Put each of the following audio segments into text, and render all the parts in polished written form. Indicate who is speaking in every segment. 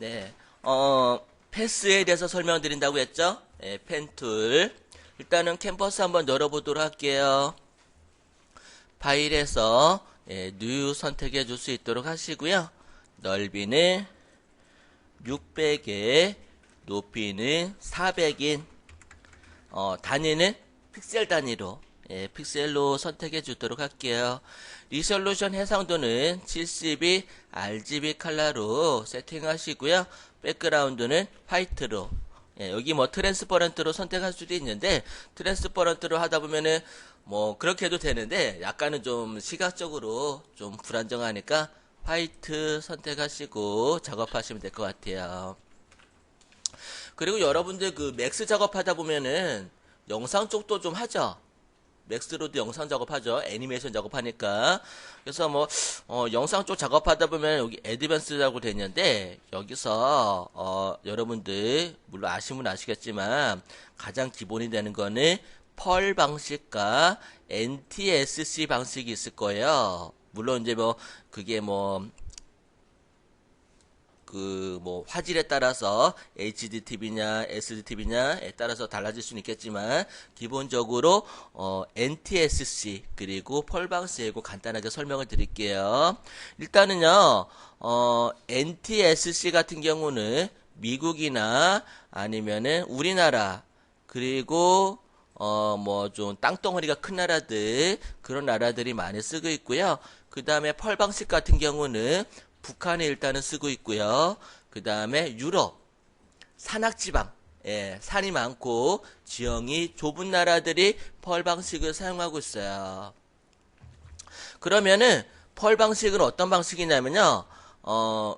Speaker 1: 네, 패스에 대해서 설명드린다고 했죠? 네, 펜툴. 일단은 캔버스 한번 열어보도록 할게요. 파일에서 뉴 선택해 줄 수 있도록 하시고요. 넓이는 600에 높이는 400인 단위는 픽셀 단위로 픽셀로 선택해 주도록 할게요. 리솔루션 해상도는 72 RGB 컬러로 세팅하시고요. 백그라운드는 화이트로 여기 뭐 트랜스퍼런트로 선택할 수도 있는데 트랜스퍼런트로 하다 보면은 뭐 그렇게 해도 되는데 약간은 좀 시각적으로 좀 불안정하니까 화이트 선택하시고 작업하시면 될 것 같아요. 그리고 여러분들 그 맥스 작업하다 보면은 영상 쪽도 좀 하죠. 맥스로도 영상 작업하죠. 애니메이션 작업하니까. 그래서 뭐 영상 쪽 작업하다 보면 여기 애드밴스라고 되어 있는데 여기서 여러분들 물론 아시면 아시겠지만 가장 기본이 되는 거는 펄 방식과 NTSC 방식이 있을 거예요. 물론 이제 뭐 그게 뭐 화질에 따라서 HDTV냐 SDTV냐에 따라서 달라질 수는 있겠지만 기본적으로 NTSC 그리고 펄방식이고 간단하게 설명을 드릴게요. 일단은요 NTSC 같은 경우는 미국이나 아니면은 우리나라 그리고 뭐 좀 땅덩어리가 큰 나라들 그런 나라들이 많이 쓰고 있고요. 그 다음에 펄방식 같은 경우는 북한에 일단은 쓰고 있고요. 그 다음에 유럽, 산악지방, 산이 많고 지형이 좁은 나라들이 펄 방식을 사용하고 있어요. 그러면은 펄 방식은 어떤 방식이냐면요.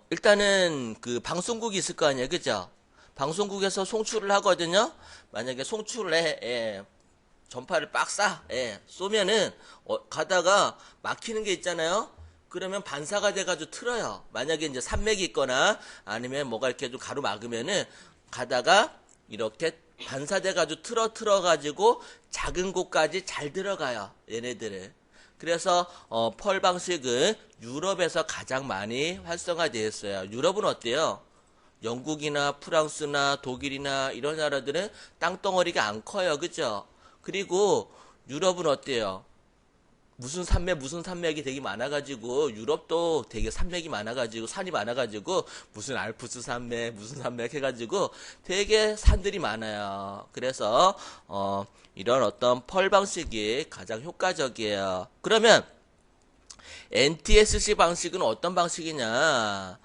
Speaker 1: 일단은 그 방송국이 있을 거 아니에요, 그죠? 방송국에서 송출을 하거든요. 만약에 송출에 전파를 빡 쏘면은 가다가 막히는 게 있잖아요. 그러면 반사가 돼가지고 틀어요. 만약에 이제 산맥이 있거나 아니면 뭐가 이렇게 좀 가로막으면은 가다가 이렇게 반사돼가지고 틀어가지고 작은 곳까지 잘 들어가요. 얘네들은. 그래서 펄 방식은 유럽에서 가장 많이 활성화되어 있어요. 유럽은 어때요? 영국이나 프랑스나 독일이나 이런 나라들은 땅덩어리가 안 커요. 그죠? 그리고 유럽은 어때요? 무슨 산맥이 되게 많아가지고 유럽도 되게 산맥이 많아가지고 산이 많아가지고 무슨 알프스 산맥 무슨 산맥 해가지고 되게 산들이 많아요. 그래서 이런 어떤 펄 방식이 가장 효과적이에요. 그러면 NTSC 방식은 어떤 방식이냐?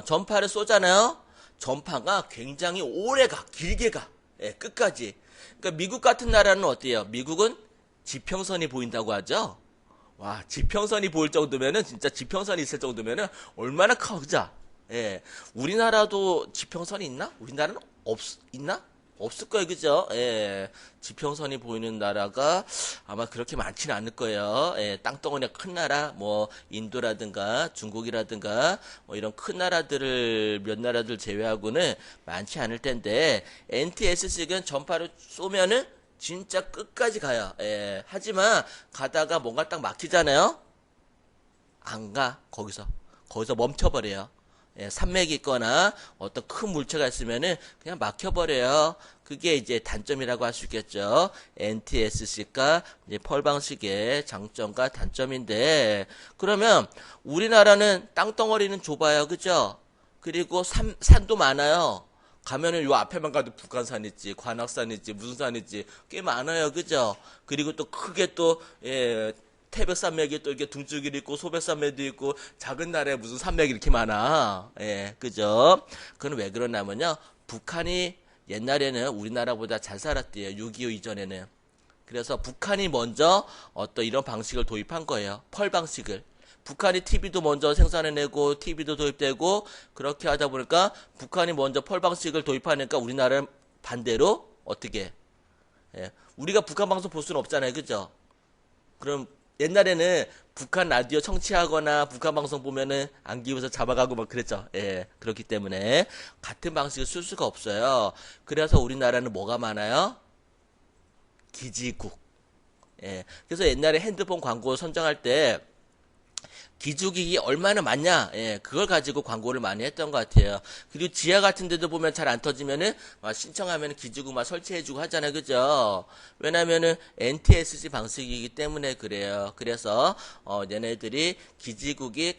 Speaker 1: 전파를 쏘잖아요. 전파가 굉장히 오래 길게 가. 끝까지. 그러니까 미국 같은 나라는 어때요? 미국은 지평선이 보인다고 하죠. 와, 지평선이 보일 정도면은, 진짜 지평선이 있을 정도면은, 얼마나 크자. 우리나라도 지평선이 있나? 우리나라는 있나? 없을 거예요, 그죠? 지평선이 보이는 나라가 아마 그렇게 많지는 않을 거예요. 땅덩어리가 큰 나라, 뭐, 인도라든가, 중국이라든가, 뭐, 이런 큰 나라들을, 몇 나라들 제외하고는 많지 않을 텐데, NTSC는 전파를 쏘면은, 진짜 끝까지 가요. 하지만 가다가 뭔가 딱 막히잖아요. 안 가. 거기서 멈춰버려요. 산맥이 있거나 어떤 큰 물체가 있으면은 그냥 막혀버려요. 그게 이제 단점이라고 할 수 있겠죠. NTSC가 이제 펄 방식의 장점과 단점인데 그러면 우리나라는 땅덩어리는 좁아요. 그죠? 그리고 산도 많아요. 가면은 요 앞에만 가도 북한산 있지, 관악산 있지, 무슨 산 있지, 꽤 많아요. 그죠? 그리고 또 크게 또, 태백산맥이 또 이렇게 둥쭉이 있고, 소백산맥도 있고, 작은 나라에 무슨 산맥이 이렇게 많아. 그죠? 그건 왜 그러냐면요. 북한이 옛날에는 우리나라보다 잘 살았대요. 6.25 이전에는. 그래서 북한이 먼저 어떤 이런 방식을 도입한 거예요. 펄 방식을. 북한이 TV도 먼저 생산해내고 TV도 도입되고 그렇게 하다 보니까 북한이 먼저 펄 방식을 도입하니까 우리나라는 반대로 어떻게 우리가 북한 방송 볼 수는 없잖아요. 그죠? 그럼 옛날에는 북한 라디오 청취하거나 북한 방송 보면은 안기부에서 잡아가고 막 그랬죠. 그렇기 때문에 같은 방식을 쓸 수가 없어요. 그래서 우리나라는 뭐가 많아요? 기지국. 그래서 옛날에 핸드폰 광고 선정할 때 기주기기 얼마나 많냐, 예, 그걸 가지고 광고를 많이 했던 것 같아요. 그리고 지하 같은 데도 보면 잘 안 터지면은, 신청하면 기주기 막 설치해주고 하잖아요. 그죠? 왜냐면은 NTSC 방식이기 때문에 그래요. 그래서, 얘네들이 기지국이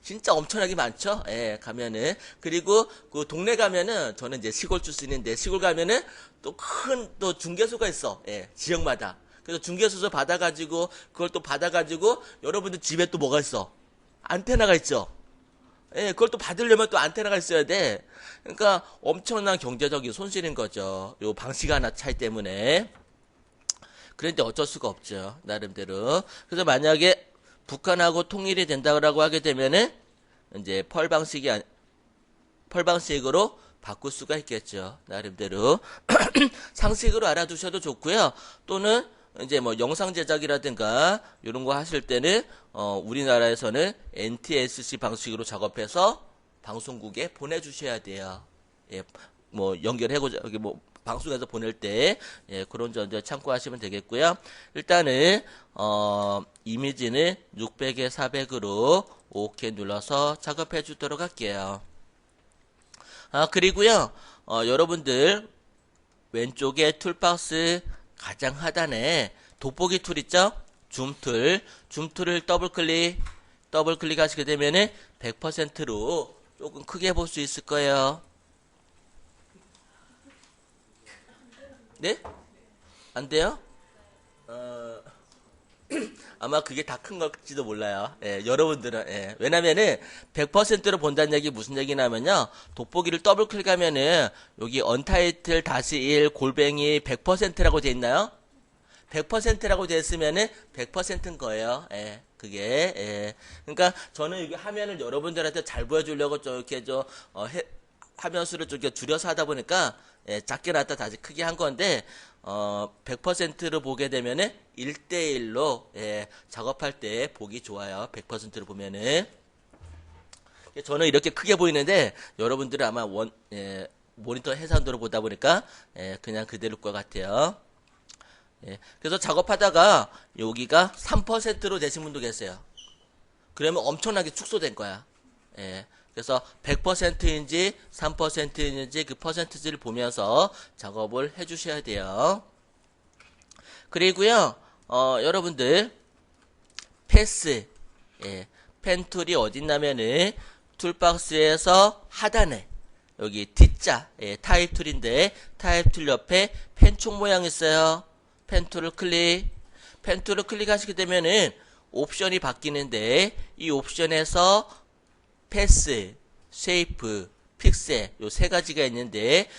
Speaker 1: 진짜 엄청나게 많죠? 예, 가면은. 그리고 그 동네 가면은, 저는 이제 시골 출신인데, 시골 가면은 또 또 중개소가 있어. 예, 지역마다. 그래서 중개소에서 받아가지고 그걸 또 받아가지고 여러분들 집에 또 뭐가 있어? 안테나가 있죠. 예, 그걸 또 받으려면 또 안테나가 있어야 돼. 그러니까 엄청난 경제적인 손실인 거죠. 요 방식 하나 차이 때문에. 그런데 어쩔 수가 없죠. 나름대로. 그래서 만약에 북한하고 통일이 된다고 하게 되면은 이제 펄 방식으로 바꿀 수가 있겠죠. 나름대로. 상식으로 알아두셔도 좋고요. 또는 이제 뭐 영상 제작이라든가 이런 거 하실 때는 우리나라에서는 NTSC 방식으로 작업해서 방송국에 보내주셔야 돼요. 예, 뭐 연결해고 여기 뭐 방송에서 보낼 때 예, 그런 점들 참고하시면 되겠고요. 일단은 이미지는 600에 400으로 OK 눌러서 작업해 주도록 할게요. 그리고요, 여러분들, 왼쪽에 툴박스 가장 하단에 돋보기 툴 있죠? 줌툴을 더블 클릭 하시게 되면은 100%로 조금 크게 볼 수 있을 거예요. 네? 안 돼요? 아마 그게 다 큰 걸지도 몰라요. 예, 여러분들은, 예. 왜냐면은, 100%로 본다는 얘기 무슨 얘기냐면요. 돋보기를 더블 클릭하면은, 여기 언타이틀 -1 골뱅이 100%라고 돼 있나요? 100%라고 돼 있으면은, 100%인 거예요. 예, 그게, 예. 그러니까, 저는 여기 화면을 여러분들한테 잘 보여주려고 좀 이렇게 화면 수를 좀 이렇게 줄여서 하다 보니까, 예, 작게 놨다 다시 크게 한 건데, 100%로 보게 되면은 1대1로 예, 작업할 때 보기 좋아요. 100%로 보면은 저는 이렇게 크게 보이는데 여러분들은 아마 모니터 해상도로 보다 보니까 예, 그냥 그대로일 것 같아요. 예, 그래서 작업하다가 여기가 3%로 되신 분도 계세요. 그러면 엄청나게 축소된 거야. 예. 그래서 100%인지 3%인지 그 퍼센트지를 보면서 작업을 해주셔야 돼요. 그리고요, 여러분들 패스, 예, 펜 툴이 어딨냐면은 툴박스에서 하단에 여기 T자, 예, 타입 툴인데 타입 툴 옆에 펜총 모양 있어요. 펜 툴을 클릭하시게 되면은 옵션이 바뀌는데 이 옵션에서 패스, 쉐이프, 픽셀 요 세 가지가 있는데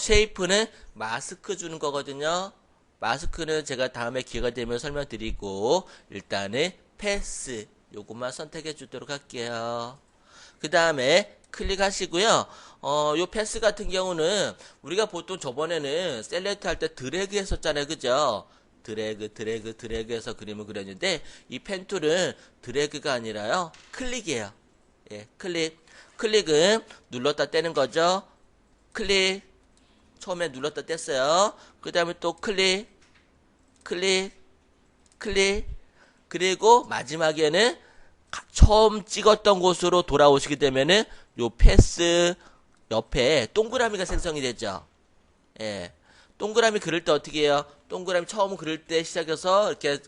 Speaker 1: 쉐이프는 마스크 주는 거거든요. 마스크는 제가 다음에 기회가 되면 설명드리고 일단은 패스 요것만 선택해 주도록 할게요. 그 다음에 클릭하시고요. 요 패스 같은 경우는 우리가 보통 저번에는 셀렉트 할 때 드래그 했었잖아요. 그죠? 드래그 해서 그림을 그렸는데 이 펜 툴은 드래그가 아니라요. 클릭이에요. 예, 클릭은 눌렀다 떼는 거죠. 처음에 눌렀다 뗐어요. 그 다음에 또 클릭, 그리고 마지막에는 처음 찍었던 곳으로 돌아오시게 되면은 요 패스 옆에 동그라미가 생성이 되죠. 예, 동그라미 그릴 때 어떻게 해요? 동그라미 처음 그릴 때 시작해서 이렇게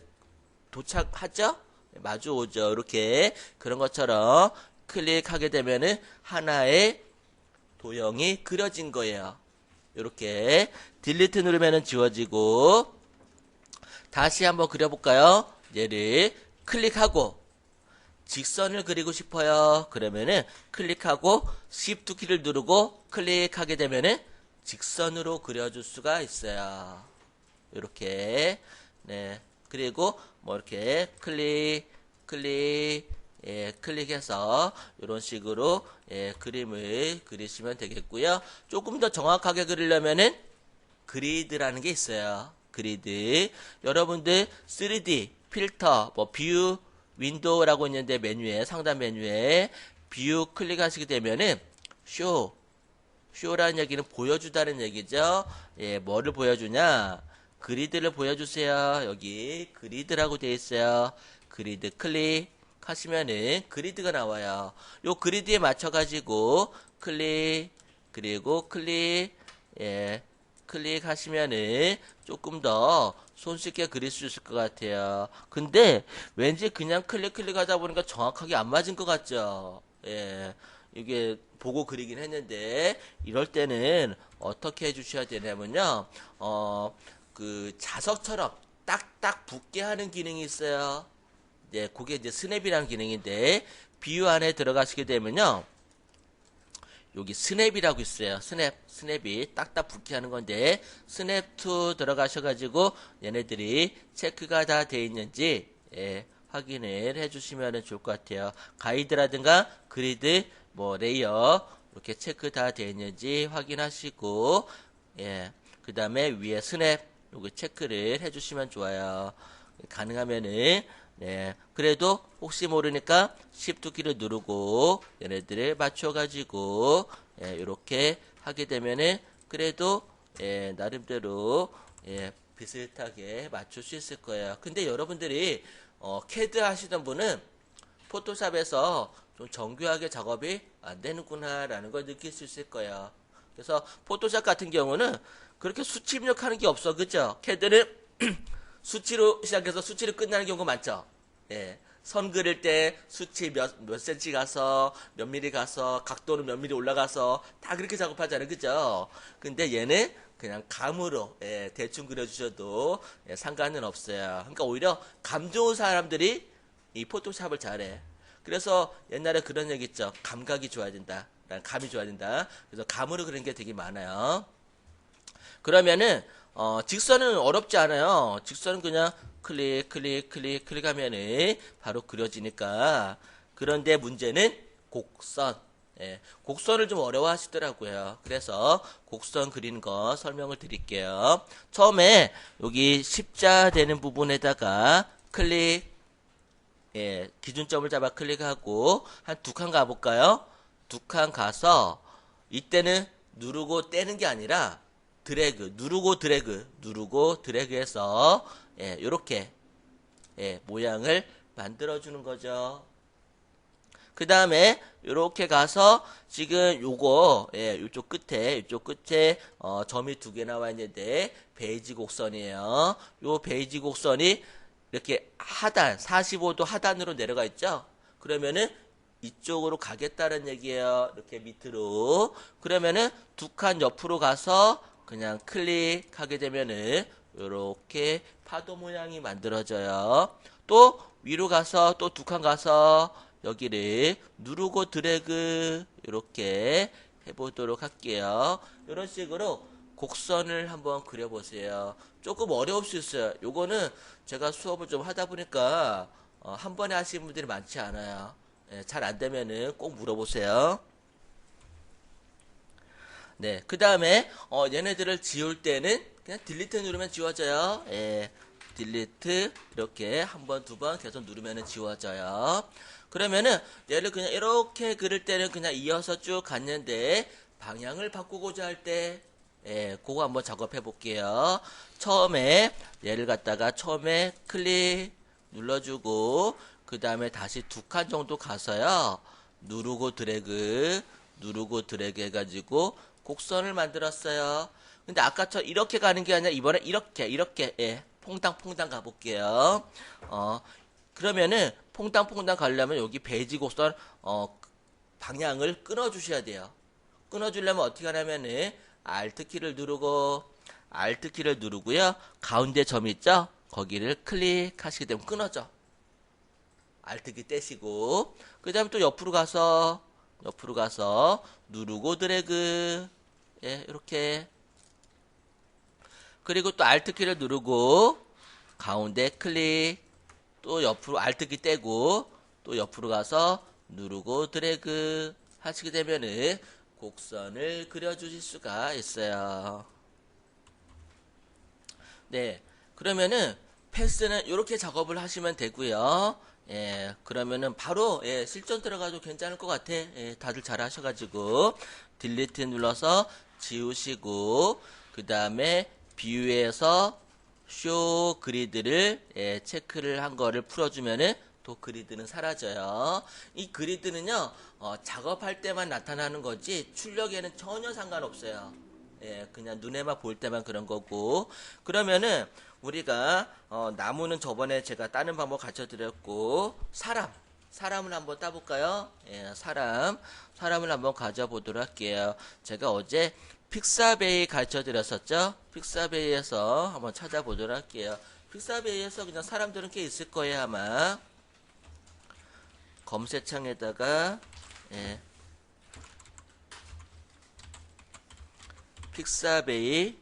Speaker 1: 도착하죠? 마주 오죠. 이렇게 그런 것처럼 클릭하게 되면은 하나의 도형이 그려진 거예요. 이렇게 딜리트 누르면은 지워지고 다시 한번 그려볼까요? 얘를 클릭하고 직선을 그리고 싶어요. 그러면은 클릭하고 Shift 키를 누르고 클릭하게 되면은 직선으로 그려줄 수가 있어요. 이렇게 네 그리고 뭐 이렇게 예, 클릭해서 이런 식으로 예, 그림을 그리시면 되겠고요. 조금 더 정확하게 그리려면은 그리드라는 게 있어요. 그리드. 여러분들 3D 필터 뭐 뷰 윈도우라고 있는데 메뉴에 상단 메뉴에 뷰 클릭하시게 되면은 쇼라는 얘기는 보여주다는 얘기죠. 예, 뭐를 보여주냐? 그리드를 보여주세요. 여기 그리드라고 되어 있어요. 그리드 클릭. 하시면은 그리드가 나와요. 요 그리드에 맞춰가지고 클릭, 그리고 클릭, 예, 클릭하시면은 조금 더 손쉽게 그릴 수 있을 것 같아요. 근데 왠지 그냥 클릭하다 보니까 정확하게 안 맞은 것 같죠? 예, 이게 보고 그리긴 했는데 이럴 때는 어떻게 해주셔야 되냐면요. 그 자석처럼 딱딱 붙게 하는 기능이 있어요. 예, 그게 이제 스냅이라는 기능인데 비유 안에 들어가시게 되면요. 여기 스냅이라고 있어요. 스냅이 딱딱 붙게 하는 건데 스냅2 들어가셔가지고 얘네들이 체크가 다 돼 있는지 예, 확인을 해주시면 좋을 것 같아요. 가이드라든가 그리드, 뭐 레이어 이렇게 체크 다 돼 있는지 확인하시고 예, 그 다음에 위에 스냅 요거 체크를 해주시면 좋아요. 가능하면은 네, 그래도 혹시 모르니까 Shift 키를 누르고 얘네들을 맞춰가지고 예, 이렇게 하게 되면은 그래도 예, 나름대로 예, 비슷하게 맞출 수 있을 거예요. 근데 여러분들이 CAD 하시던 분은 포토샵에서 좀 정교하게 작업이 안 되는구나 라는 걸 느낄 수 있을 거예요. 그래서 포토샵 같은 경우는 그렇게 수치 입력하는 게 없어. 그죠? CAD는 수치로 시작해서 수치로 끝나는 경우가 많죠. 예. 선 그릴 때 수치 몇 센치 가서, 몇 미리 가서, 각도는 몇 미리 올라가서, 다 그렇게 작업하잖아요. 그죠? 근데 얘는 그냥 감으로, 예, 대충 그려주셔도, 예, 상관은 없어요. 그러니까 오히려 감 좋은 사람들이 이 포토샵을 잘해. 그래서 옛날에 그런 얘기 있죠. 감각이 좋아야 된다. 감이 좋아야 된다. 그래서 감으로 그리는 게 되게 많아요. 그러면은 직선은 어렵지 않아요. 직선은 그냥 클릭하면은 바로 그려지니까. 그런데 문제는 곡선. 예, 곡선을 좀 어려워하시더라고요. 그래서 곡선 그리는 거 설명을 드릴게요. 처음에 여기 십자 되는 부분에다가 클릭, 예, 기준점을 잡아 클릭하고 한 두 칸 가볼까요? 두 칸 가서 이때는 누르고 떼는 게 아니라 드래그, 누르고 드래그해서 예, 요렇게 예, 모양을 만들어주는 거죠. 그 다음에 요렇게 가서 지금 요거 예, 요쪽 끝에 점이 두 개 나와 있는데 베이지 곡선이에요. 요 베이지 곡선이 이렇게 하단 45도 하단으로 내려가 있죠. 그러면은 이쪽으로 가겠다는 얘기예요. 이렇게 밑으로. 그러면은 두 칸 옆으로 가서 그냥 클릭하게 되면은 이렇게 파도 모양이 만들어져요. 또 위로 가서 또 두 칸 가서 여기를 누르고 드래그 이렇게 해보도록 할게요. 이런 식으로 곡선을 한번 그려보세요. 조금 어려울 수 있어요. 요거는 제가 수업을 좀 하다 보니까 한 번에 하시는 분들이 많지 않아요. 예, 잘 안 되면은 꼭 물어보세요. 네, 그 다음에 얘네들을 지울 때는 그냥 딜리트 누르면 지워져요. 예, 딜리트 이렇게 한 번, 두 번 계속 누르면 지워져요. 그러면은 얘를 그냥 이렇게 그릴 때는 그냥 이어서 쭉 갔는데 방향을 바꾸고자 할 때 예, 그거 한번 작업해 볼게요. 처음에 얘를 갖다가 처음에 클릭 눌러주고 그 다음에 다시 두 칸 정도 가서요. 누르고 드래그 해가지고 곡선을 만들었어요. 근데 아까처럼 이렇게 가는 게 아니라 이번에 이렇게 예, 퐁당퐁당 가볼게요. 그러면은 퐁당퐁당 가려면 여기 베이지 곡선 방향을 끊어주셔야 돼요. 끊어주려면 어떻게 하냐면은 Alt 키를 누르고요. 가운데 점이 있죠? 거기를 클릭하시게 되면 끊어져. Alt 키 떼시고 그 다음에 또 옆으로 가서 누르고 드래그 예, 이렇게 그리고 또 Alt 키를 누르고 가운데 클릭 또 옆으로 Alt 키 떼고 또 옆으로 가서 누르고 드래그 하시게 되면은 곡선을 그려주실 수가 있어요. 네, 그러면은 패스는 이렇게 작업을 하시면 되고요. 예, 그러면은 바로 예, 실전 들어가도 괜찮을 것 같아. 예, 다들 잘 하셔가지고 딜리트 눌러서 지우시고 그 다음에 뷰에서 쇼 그리드를 예, 체크를 한 거를 풀어주면은 또 그리드는 사라져요. 이 그리드는요, 작업할 때만 나타나는 거지 출력에는 전혀 상관없어요. 예, 그냥 눈에만 보일 때만 그런 거고. 그러면은 우리가 나무는 저번에 제가 따는 방법 가르쳐 드렸고, 사람을 한번 따볼까요? 예, 사람을 한번 가져보도록 할게요. 제가 어제 픽사베이 가르쳐 드렸었죠? 픽사베이에서 한번 찾아보도록 할게요. 픽사베이에서 그냥 사람들은 꽤 있을 거예요, 아마. 검색창에다가, 예, 픽사베이,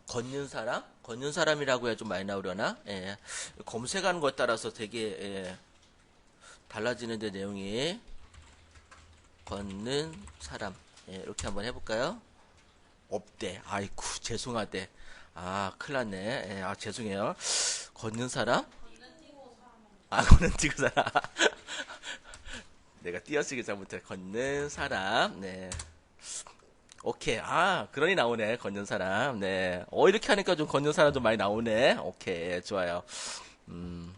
Speaker 1: 걷는 사람? 걷는 사람이라고 해야 좀 많이 나오려나? 예, 검색하는 것에 따라서 되게, 예, 달라지는데 내용이. 걷는 사람. 예, 이렇게 한번 해볼까요? 없대. 아이쿠, 죄송하대. 아, 큰일 났네. 예, 아, 죄송해요. 걷는 사람? 걷는 뛰고 사람. 내가 띄어쓰기 잘못해. 걷는 사람. 네. 오케이. 아, 그러니 나오네. 걷는 사람. 네. 이렇게 하니까 좀 걷는 사람 좀 많이 나오네. 오케이. 좋아요. 음.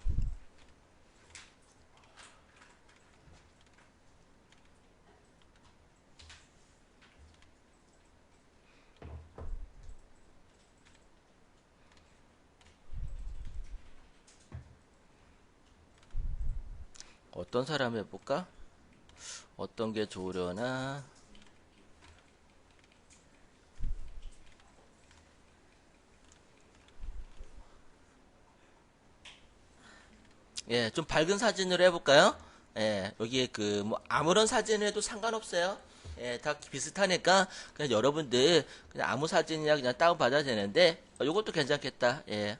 Speaker 1: 어떤 사람 해볼까? 어떤 게 좋으려나? 예, 좀 밝은 사진으로 해볼까요? 예, 여기에 뭐, 아무런 사진을 해도 상관없어요. 예, 다 비슷하니까, 그냥 여러분들, 그냥 아무 사진이나 그냥 다운받아야 되는데, 요것도 괜찮겠다. 예,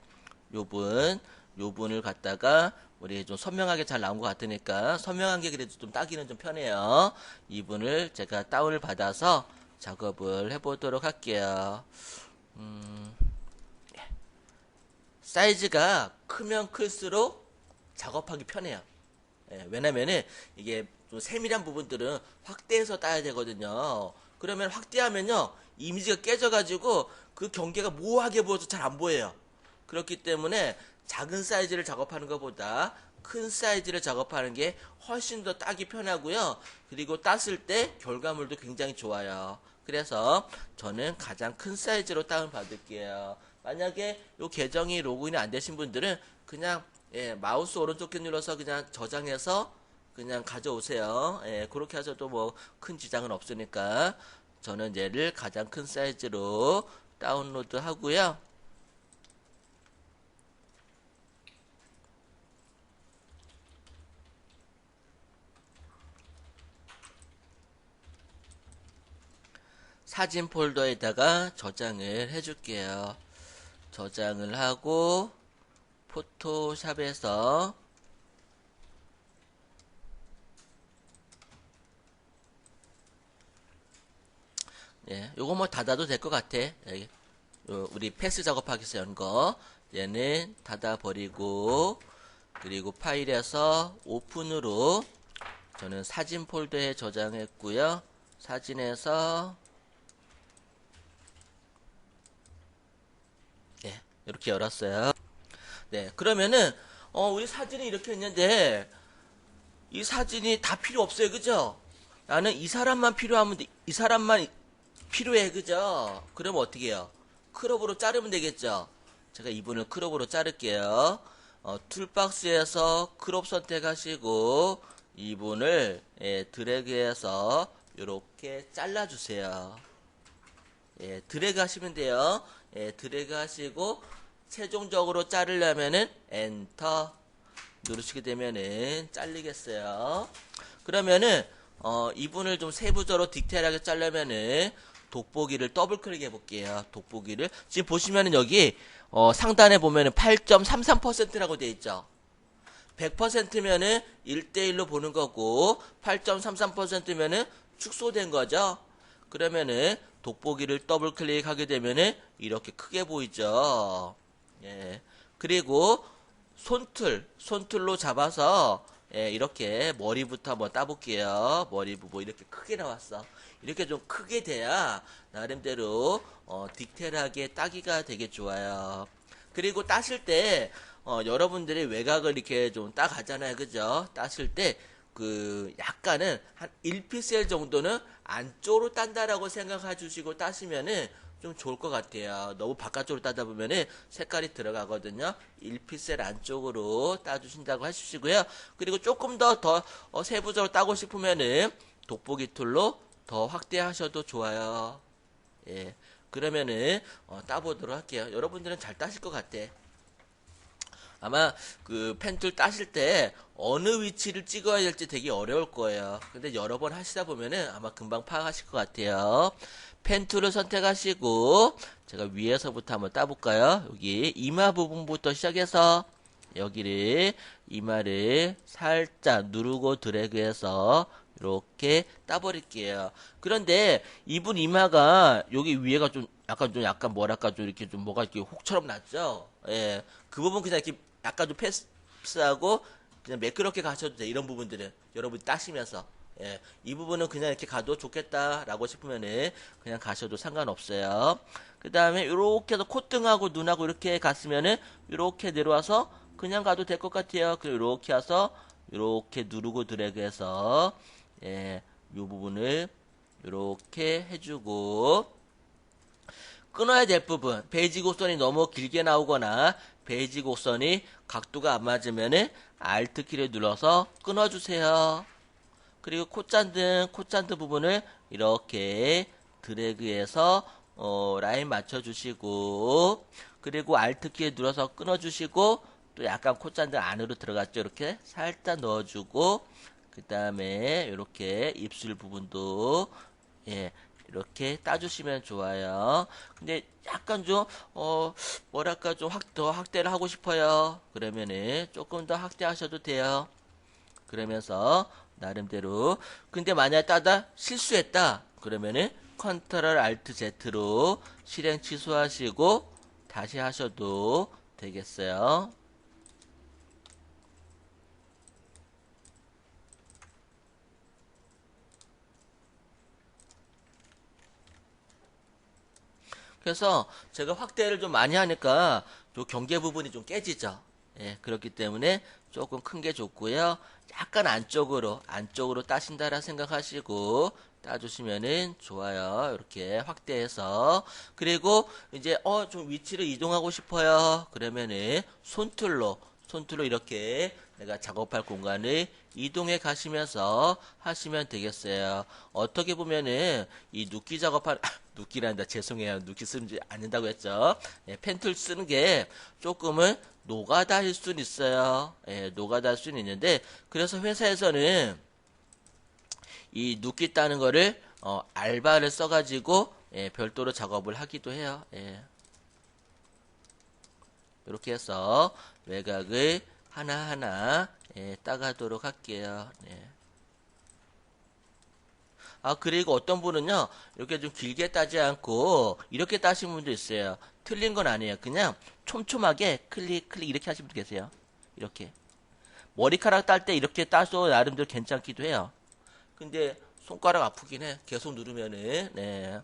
Speaker 1: 요분을 갖다가, 우리 좀 선명하게 잘 나온 것 같으니까, 선명한 게 그래도 좀 따기는 좀 편해요. 이분을 제가 다운을 받아서 작업을 해보도록 할게요. 사이즈가 크면 클수록 작업하기 편해요. 예, 왜냐면은 이게 좀 세밀한 부분들은 확대해서 따야 되거든요. 그러면 확대하면요, 이미지가 깨져가지고 그 경계가 모호하게 보여서 잘 안 보여요. 그렇기 때문에 작은 사이즈를 작업하는 것보다 큰 사이즈를 작업하는 게 훨씬 더 따기 편하고요. 그리고 땄을 때 결과물도 굉장히 좋아요. 그래서 저는 가장 큰 사이즈로 다운 받을게요. 만약에 이 계정이 로그인이 안 되신 분들은 그냥, 예, 마우스 오른쪽 키 눌러서 그냥 저장해서 그냥 가져오세요. 예, 그렇게 하셔도 뭐 큰 지장은 없으니까 저는 얘를 가장 큰 사이즈로 다운로드 하고요. 사진 폴더에다가 저장을 해줄게요. 저장을 하고 포토샵에서 예, 요거 뭐 닫아도 될 것 같아. 여기, 우리 패스 작업하기 위해서 연 거. 얘는 닫아버리고, 그리고 파일에서 오픈으로 저는 사진 폴더에 저장했고요. 사진에서 예, 이렇게 열었어요. 네, 그러면은 우리 사진이 이렇게 있는데 이 사진이 다 필요 없어요, 그죠? 나는 이 사람만 필요하면 돼. 이 사람만 필요해, 그죠? 그러면 어떻게 해요? 크롭으로 자르면 되겠죠? 제가 이분을 크롭으로 자를게요. 툴박스에서 크롭 선택하시고 이분을, 예, 드래그해서 이렇게 잘라주세요. 예, 드래그 하시면 돼요. 예, 드래그 하시고 최종적으로 자르려면은 엔터 누르시게 되면은 잘리겠어요. 그러면은 이분을 좀 세부적으로 디테일하게 자르면은 돋보기를 더블 클릭해 볼게요. 돋보기를 지금 보시면은 여기 상단에 보면은 8.33%라고 되어 있죠. 100%면은 1대1로 보는 거고 8.33%면은 축소된 거죠. 그러면은 돋보기를 더블 클릭하게 되면은 이렇게 크게 보이죠. 예. 그리고 손툴로 잡아서, 예, 이렇게 머리부터 한번 따볼게요. 머리 부분 이렇게 크게 나왔어. 이렇게 좀 크게 돼야 나름대로 디테일하게 따기가 되게 좋아요. 그리고 따실 때 여러분들이 외곽을 이렇게 좀 따가잖아요. 그죠? 따실 때 약간은 한 1픽셀 정도는 안쪽으로 딴다라고 생각해 주시고 따시면은 좀 좋을 것 같아요. 너무 바깥쪽으로 따다 보면은 색깔이 들어가거든요. 1픽셀 안쪽으로 따주신다고 해주시고요. 그리고 조금 더 세부적으로 따고 싶으면은 돋보기 툴로 더 확대하셔도 좋아요. 예. 그러면은 따보도록 할게요. 여러분들은 잘 따실 것 같아. 아마 펜툴 따실 때 어느 위치를 찍어야 될지 되게 어려울 거예요. 근데 여러 번 하시다 보면은 아마 금방 파악하실 것 같아요. 펜툴을 선택하시고 제가 위에서부터 한번 따볼까요? 여기 이마 부분부터 시작해서 여기를 이마를 살짝 누르고 드래그해서 이렇게 따버릴게요. 그런데 이분 이마가 여기 위에가 좀 약간 뭐랄까 좀 이렇게 좀 뭐가 이렇게 혹처럼 났죠. 예, 그 부분 그냥 이렇게 약간 좀 패스하고 그냥 매끄럽게 가셔도 돼. 이런 부분들은 여러분 따시면서 예, 이 부분은 그냥 이렇게 가도 좋겠다라고 싶으면은 그냥 가셔도 상관없어요. 그 다음에 이렇게 해서 콧등하고 눈하고 이렇게 갔으면은 이렇게 내려와서 그냥 가도 될 것 같아요. 그리고 이렇게 해서 이렇게 누르고 드래그해서 예, 이 부분을 이렇게 해주고 끊어야 될 부분 베이지 곡선이 너무 길게 나오거나 베이지 곡선이 각도가 안 맞으면은 Alt 키를 눌러서 끊어주세요. 그리고 콧잔등 부분을 이렇게 드래그해서 라인 맞춰주시고 그리고 Alt 키에 눌러서 끊어주시고 또 약간 콧잔등 안으로 들어갔죠. 이렇게 살짝 넣어주고 그 다음에 이렇게 입술 부분도 예 이렇게 따주시면 좋아요. 근데 약간 좀 뭐랄까 좀 더 확대를 하고 싶어요. 그러면은 조금 더 확대하셔도 돼요. 그러면서 나름대로 근데 만약에 따다 실수했다 그러면은 컨트롤 알트 Z로 실행 취소하시고 다시 하셔도 되겠어요. 그래서 제가 확대를 좀 많이 하니까 요 경계 부분이 좀 깨지죠. 예, 그렇기 때문에 조금 큰 게 좋고요. 약간 안쪽으로 따신다라 생각하시고 따주시면은 좋아요. 이렇게 확대해서. 그리고 이제, 좀 위치를 이동하고 싶어요. 그러면은 손툴로 이렇게 내가 작업할 공간을 이동해 가시면서 하시면 되겠어요. 어떻게 보면은 이 눕기 작업할 눕기란다 죄송해요. 눕기 쓰지 않는다고 했죠. 예, 펜툴 쓰는 게 조금은 노가다일 수는 있어요. 예, 노가다일 수는 있는데 그래서 회사에서는 이 눕기 따는 거를 알바를 써가지고 예, 별도로 작업을 하기도 해요. 예. 이렇게 해서 외곽을 하나하나 예, 따가도록 할게요. 네. 아, 그리고 어떤 분은요, 이렇게 좀 길게 따지 않고, 이렇게 따시는 분도 있어요. 틀린 건 아니에요. 그냥 촘촘하게 클릭 이렇게 하시는 분 계세요. 이렇게. 머리카락 딸 때 이렇게 따서 나름대로 괜찮기도 해요. 근데 손가락 아프긴 해. 계속 누르면은, 네.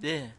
Speaker 1: 네.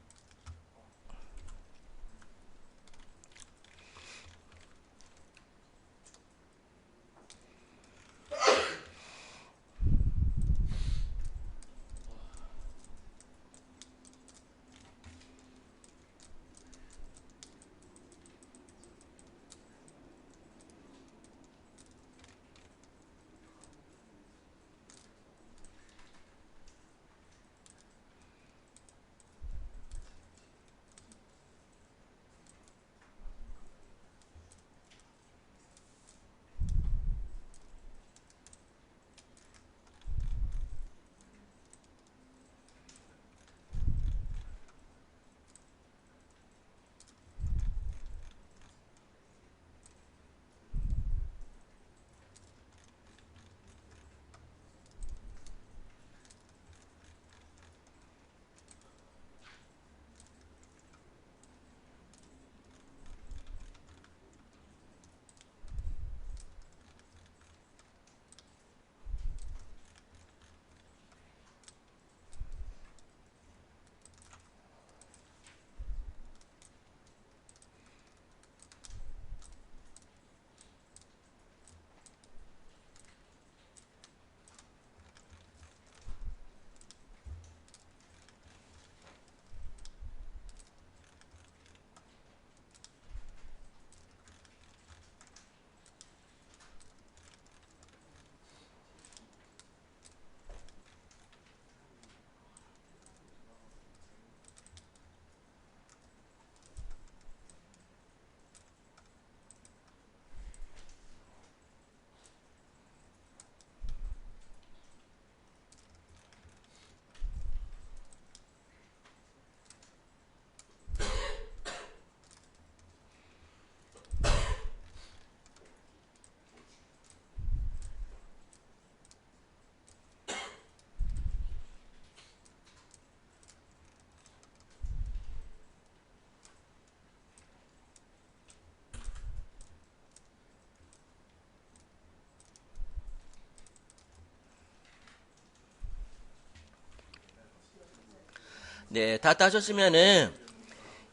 Speaker 1: 네, 다 따셨으면은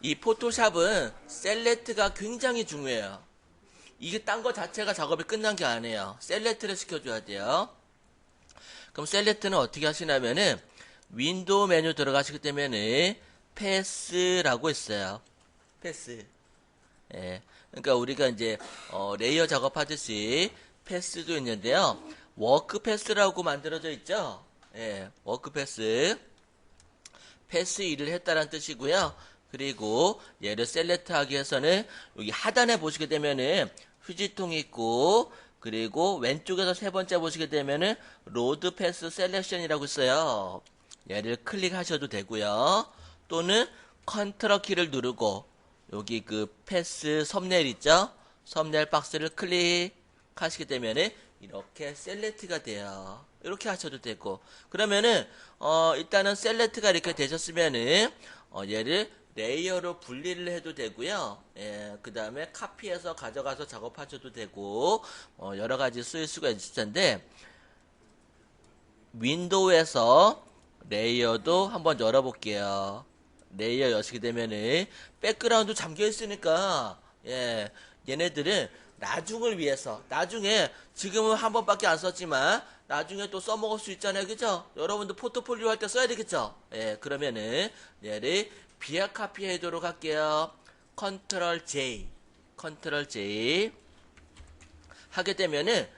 Speaker 1: 이 포토샵은 셀렉트가 굉장히 중요해요. 이게 딴 거 자체가 작업이 끝난 게 아니에요. 셀렉트를 시켜줘야 돼요. 그럼 셀렉트는 어떻게 하시냐면은 윈도우 메뉴 들어가시기 때문에 패스라고 있어요. 패스. 예. 그러니까 우리가 이제 레이어 작업하듯이 패스도 있는데요. 워크 패스라고 만들어져 있죠. 예. 워크 패스. 패스 1을 했다는 뜻이고요. 그리고 얘를 셀렉트 하기 위해서는 여기 하단에 보시게 되면은 휴지통이 있고 그리고 왼쪽에서 세 번째 보시게 되면은 로드 패스 셀렉션이라고 있어요. 얘를 클릭하셔도 되고요. 또는 컨트롤 키를 누르고 여기 그 패스 썸네일 있죠? 썸네일 박스를 클릭하시게 되면은 이렇게 셀렉트가 돼요. 이렇게 하셔도 되고 그러면은 일단은 셀렉트가 이렇게 되셨으면은 얘를 레이어로 분리를 해도 되고요. 예, 그 다음에 카피해서 가져가서 작업하셔도 되고 여러 가지 쓰일 수가 있을 텐데 윈도우에서 레이어도 한번 열어볼게요. 레이어 여시게 되면은 백그라운드 잠겨 있으니까 예, 얘네들은 나중을 위해서 나중에 지금은 한 번밖에 안 썼지만 나중에 또 써먹을 수 있잖아요, 그죠? 여러분들 포트폴리오 할 때 써야 되겠죠? 예, 그러면은 얘를 비아 카피 해도록 할게요. 컨트롤 J, 컨트롤 J 하게 되면은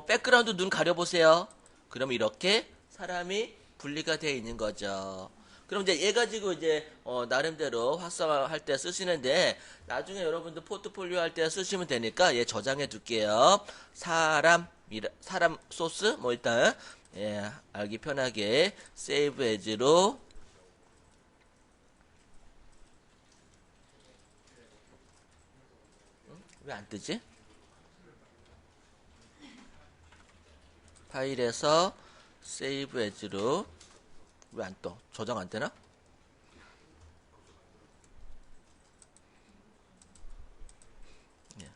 Speaker 1: 백그라운드 눈 가려보세요. 그럼 이렇게 사람이 분리가 되어 있는 거죠. 그럼 이제 얘 가지고 이제 나름대로 활성화할 때 쓰시는데 나중에 여러분들 포트폴리오 할 때 쓰시면 되니까 얘 저장해 둘게요. 사람 소스 뭐 일단 예, 알기 편하게 세이브 에즈로 왜 안 뜨지? 파일에서 세이브 에즈로 왜 안 떠? 저장 안 되나? 예.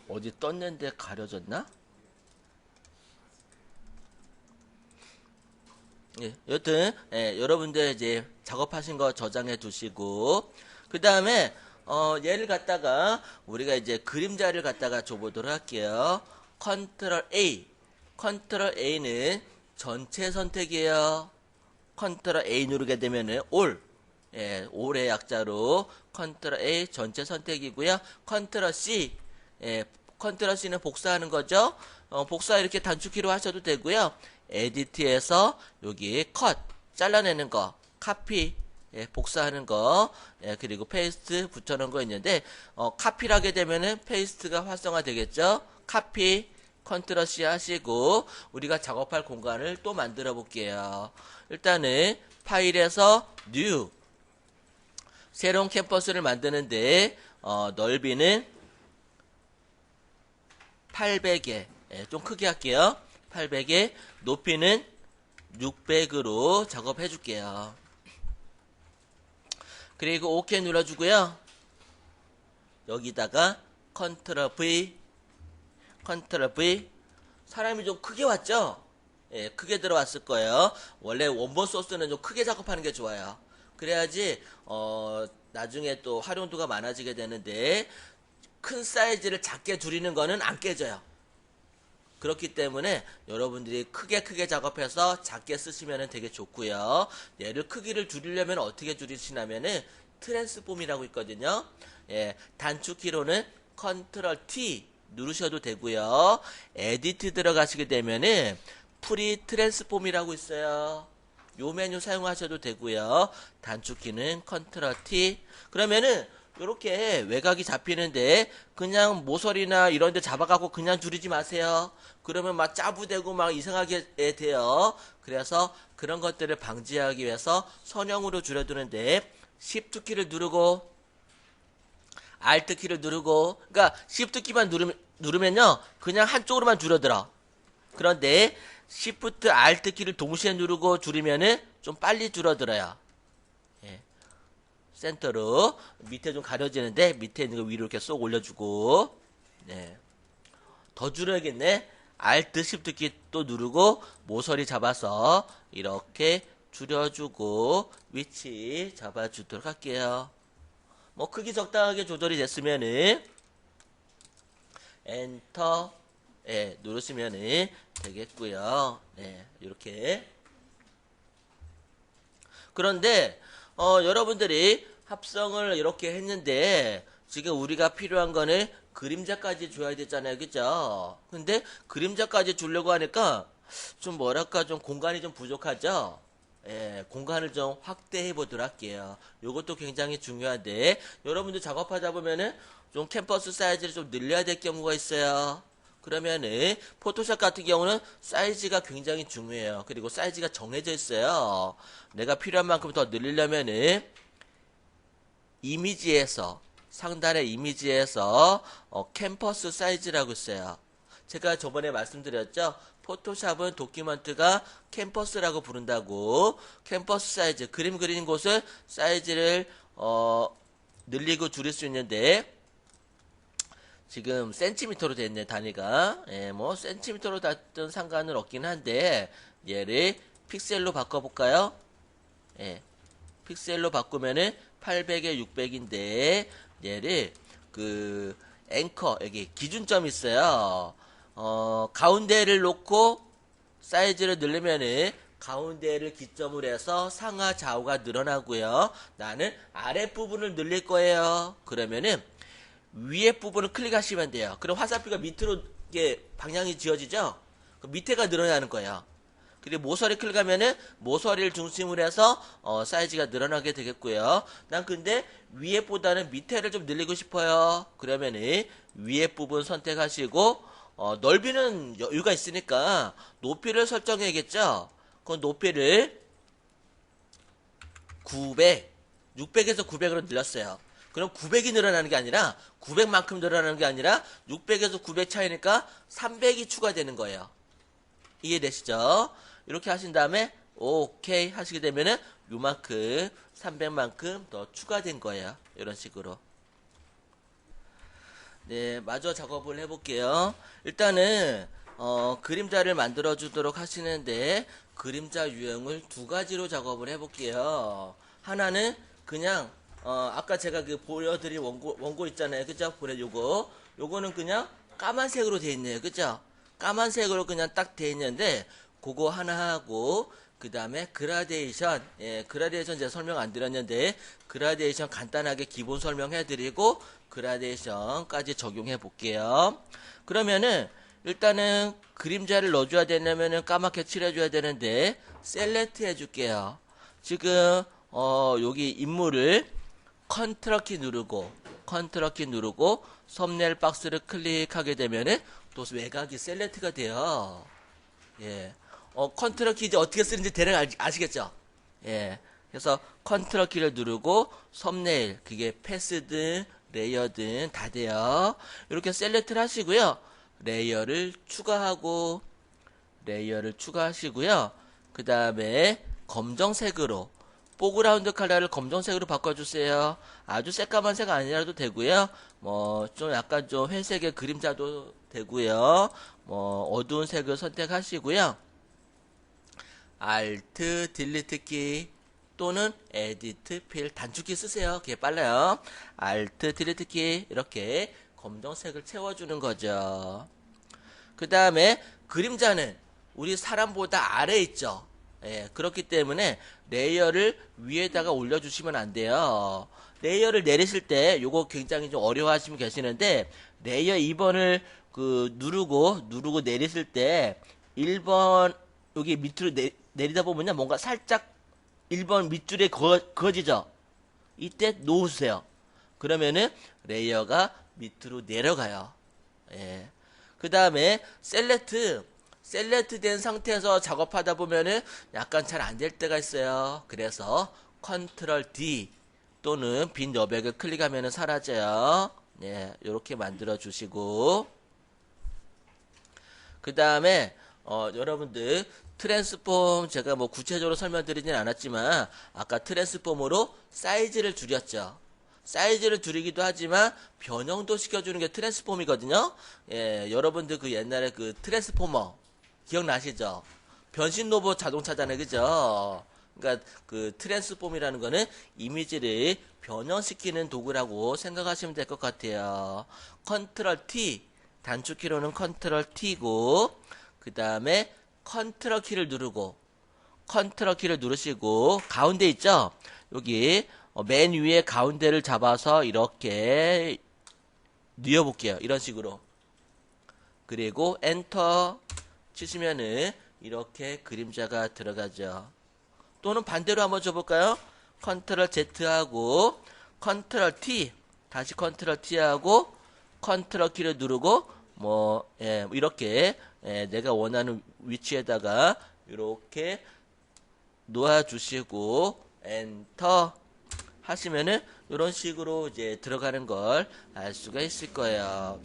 Speaker 1: 어디 떴는데 가려졌나? 예, 여튼 여러분들 이제 작업하신 거 저장해 두시고 그 다음에 얘를 갖다가 우리가 이제 그림자를 갖다가 줘보도록 할게요. 컨트롤 A, 컨트롤 A는 전체 선택이에요. 컨트롤 A 누르게 되면은 all, all의 약자로 컨트롤 A 전체 선택이고요. 컨트롤 C, 컨트롤 C는 복사하는 거죠. 복사 이렇게 단축키로 하셔도 되고요. 에디트에서 여기 컷 잘라내는 거, 카피 복사하는 거, 그리고 페이스트 붙여놓은 거 있는데 카피를 하게 되면은 페이스트가 활성화 되겠죠. 카피 컨트롤 C 하시고 우리가 작업할 공간을 또 만들어 볼게요. 일단은 파일에서 뉴 새로운 캠퍼스를 만드는데 넓이는 800에 좀 크게 할게요. 800에 높이는 600으로 작업해 줄게요. 그리고 OK 눌러주고요. 여기다가 컨트롤 V, 컨트롤 V. 사람이 좀 크게 왔죠? 크게 들어왔을 거예요. 원래 원본 소스는 좀 크게 작업하는 게 좋아요. 그래야지 나중에 또 활용도가 많아지게 되는데 큰 사이즈를 작게 줄이는 거는 안 깨져요. 그렇기 때문에 여러분들이 크게 작업해서 작게 쓰시면 되게 좋고요. 얘를 크기를 줄이려면 어떻게 줄이시냐면은 트랜스폼이라고 있거든요. 단축키로는 컨트롤 T 누르셔도 되고요. 에디트 들어가시게 되면은 프리 트랜스폼이라고 있어요. 요 메뉴 사용하셔도 되고요. 단축키는 컨트롤 T. 그러면은 요렇게 외곽이 잡히는데 그냥 모서리나 이런 데 잡아갖고 그냥 줄이지 마세요. 그러면 막 짜부되고 막 이상하게 돼요. 그래서 그런 것들을 방지하기 위해서 선형으로 줄여두는데 Shift 키를 누르고 Alt 키를 누르고 그러니까 Shift 키만 누르면요 그냥 한쪽으로만 줄어들어. 그런데 Shift Alt 키를 동시에 누르고 줄이면은 좀 빨리 줄어들어요. 센터로 밑에 좀 가려지는데 밑에 있는 거 위로 이렇게 쏙 올려주고 더 줄여야겠네. Alt Shift 키 또 누르고 모서리 잡아서 이렇게 줄여주고 위치 잡아주도록 할게요. 뭐 크기 적당하게 조절이 됐으면은 엔터 누르시면은 되겠고요. 이렇게. 그런데 여러분들이 합성을 이렇게 했는데 지금 우리가 필요한 거는 그림자까지 줘야 되잖아요. 그죠? 근데 그림자까지 주려고 하니까 좀 뭐랄까 좀 공간이 좀 부족하죠? 공간을 좀 확대해 보도록 할게요. 요것도 굉장히 중요한데 여러분들 작업하다 보면은 좀 캠퍼스 사이즈를 좀 늘려야 될 경우가 있어요. 그러면은 포토샵 같은 경우는 사이즈가 굉장히 중요해요. 그리고 사이즈가 정해져 있어요. 내가 필요한 만큼 더 늘리려면은 이미지에서 상단의 이미지에서 캠퍼스 사이즈라고 있어요. 제가 저번에 말씀드렸죠. 포토샵은 도큐먼트가 캠퍼스라고 부른다고. 캠퍼스 사이즈 그림 그리는 곳을 사이즈를 늘리고 줄일 수 있는데 지금 센티미터로 됐네 단위가. 뭐 센티미터로 닿든 상관은 없긴 한데 얘를 픽셀로 바꿔볼까요? 픽셀로 바꾸면은 800에 600인데 얘를 그 앵커 여기 기준점 있어요. 가운데를 놓고 사이즈를 늘리면은 가운데를 기점으로 해서 상하 좌우가 늘어나고요. 나는 아랫부분을 늘릴 거예요. 그러면은 위에 부분을 클릭하시면 돼요. 그럼 화살표가 밑으로 이게 방향이 지어지죠? 그 밑에가 늘어나는 거예요. 그리고 모서리 클릭하면은 모서리를 중심으로 해서 사이즈가 늘어나게 되겠고요. 난 근데 위에보다는 밑에를 좀 늘리고 싶어요. 그러면은 위에 부분 선택하시고 넓이는 여유가 있으니까 높이를 설정해야겠죠? 그 높이를 900, 600에서 900으로 늘렸어요. 그럼 900이 늘어나는 게 아니라 900만큼 늘어나는 게 아니라 600에서 900 차이니까 300이 추가되는 거예요. 이해되시죠? 이렇게 하신 다음에 오케이 하시게 되면은 요만큼 300만큼 더 추가된 거예요. 이런 식으로. 네, 마저 작업을 해볼게요. 일단은 그림자를 만들어 주도록 하시는데 그림자 유형을 두 가지로 작업을 해볼게요. 하나는 그냥 아까 제가 그 보여드린 원고 있잖아요. 그죠? 요거는 그냥 까만색으로 돼 있네요. 그죠? 까만색으로 그냥 딱 돼 있는데 그거 하나 하고 그 다음에 그라데이션, 그라데이션 제가 설명 안 드렸는데 그라데이션 간단하게 기본 설명해 드리고 그라데이션까지 적용해 볼게요. 그러면은 일단은 그림자를 넣어줘야 되려면은 까맣게 칠해줘야 되는데 셀렉트 해줄게요. 지금 여기 인물을 컨트롤 키 누르고 썸네일 박스를 클릭하게 되면은 또 외곽이 셀렉트가 돼요. 예. 컨트롤 키 이제 어떻게 쓰는지 대략 아시겠죠? 예. 그래서 컨트롤 키를 누르고 썸네일, 그게 패스든 레이어든 다 돼요. 이렇게 셀렉트를 하시고요. 레이어를 추가하시고요. 그 다음에 검정색으로 포그라운드 컬러를 검정색으로 바꿔주세요. 아주 새까만 색 아니라도 되고요. 뭐 좀 약간 좀 회색의 그림자도 되고요. 뭐 어두운 색을 선택하시고요. Alt, Delete 키 또는 Edit, Fill 단축키 쓰세요. 그게 빨라요. Alt, Delete 키 이렇게 검정색을 채워주는 거죠. 그 다음에 그림자는 우리 사람보다 아래에 있죠. 예, 그렇기 때문에 레이어를 위에다가 올려주시면 안 돼요. 레이어를 내리실 때 요거 굉장히 좀 어려워하시면 계시는데 레이어 2번을 누르고 내리실 때 1번 여기 밑으로 내리다 보면요 뭔가 살짝 1번 밑줄에 그어지죠. 이때 놓으세요. 그러면은 레이어가 밑으로 내려가요. 예. 그 다음에 셀렉트 된 상태에서 작업하다 보면은 약간 잘 안 될 때가 있어요. 그래서 컨트롤 D 또는 빈 여백을 클릭하면 사라져요. 예, 이렇게 만들어 주시고 그 다음에 여러분들 트랜스폼 제가 뭐 구체적으로 설명드리진 않았지만 아까 트랜스폼으로 사이즈를 줄였죠. 사이즈를 줄이기도 하지만 변형도 시켜주는 게 트랜스폼이거든요. 예, 여러분들 그 옛날에 그 트랜스포머 기억나시죠? 변신 로봇 자동차잖아요, 그죠? 그러니까 그 트랜스폼이라는 거는 이미지를 변형시키는 도구라고 생각하시면 될 것 같아요. 컨트롤 T 단축키로는 컨트롤 T고 그 다음에 컨트롤 키를 누르시고 가운데 있죠? 여기 맨 위에 가운데를 잡아서 이렇게 뉘어볼게요. 이런 식으로. 그리고 엔터 치시면은 이렇게 그림자가 들어가죠. 또는 반대로 한번 줘볼까요? 컨트롤 Z하고 컨트롤 T 다시 컨트롤 T하고 컨트롤 키를 누르고 뭐 이렇게 내가 원하는 위치에다가 이렇게 놓아주시고 엔터 하시면은 이런 식으로 이제 들어가는 걸 알 수가 있을 거예요.